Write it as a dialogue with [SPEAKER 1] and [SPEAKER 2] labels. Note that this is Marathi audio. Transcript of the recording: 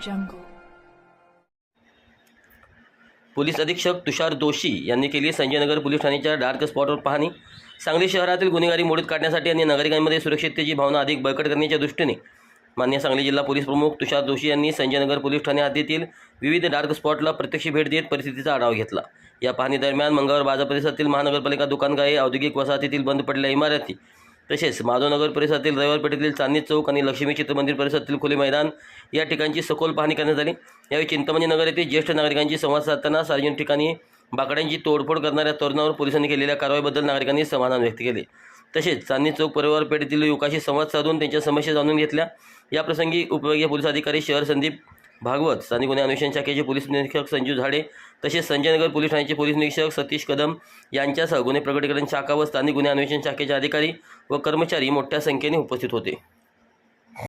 [SPEAKER 1] jungle.
[SPEAKER 2] पोलीस अधीक्षक तुषार दोशी यांनी केली संजयनगर पोलीस ठाण्याच्या डार्क स्पॉटवर पाहणी। सांगली शहरातील गुन्हेगारी मोडीत काढण्यासाठी आणि नागरिकांमध्ये सुरक्षिततेची भावना अधिक बळकट करण्याच्या दृष्टीने माननीय सांगली जिल्हा पोलीस प्रमुख तुषार दोशी यांनी संजयनगर पोलीस ठाणे हद्दीतील विविध डार्क स्पॉटला प्रत्यक्ष भेट देत परिस्थितीचा आढावा घेतला। या पाहणी दरम्यान मंगळवार बाजार परिसरातील महानगरपालिका दुकानगाळे, औद्योगिक वसाहतीतील बंद पडलेल्या इमारती तसेच माधवनगर परिसरातील रविवार पेठेतील चांदणी चौक आणि लक्ष्मी चित्रमंदिर परिसरातील खुले मैदान या ठिकाणची सखोल पाहणी करण्यात आली। यावेळी चिंतामणी नगर येथे ज्येष्ठ नागरिकांची संवाद साधताना सार्वजनिक ठिकाणी बाकड्यांची तोडफोड करणाऱ्या तरुणावर पोलिसांनी केलेल्या कारवाईबद्दल नागरिकांनी समाधान व्यक्त केले। तसेच चांदणी चौक रविवार पेठेतील युवकाशी संवाद साधून त्यांच्या समस्या जाणून घेतल्या। याप्रसंगी उपविभागीय पोलीस अधिकारी शहर संदीप भागवत, स्थानिक गुन्हे अन्वेषण शाखेचे पोलीस निरीक्षक संजू झाडे तसेच संजयनगर पोलीस ठाण्याचे पोलीस निरीक्षक सतीश कदम यांच्यासह गुन्हे प्रकटीकरण शाखा व स्थानिक गुन्हे अन्वेषण शाखेचे अधिकारी व कर्मचारी मोठ्या संख्येने उपस्थित होते।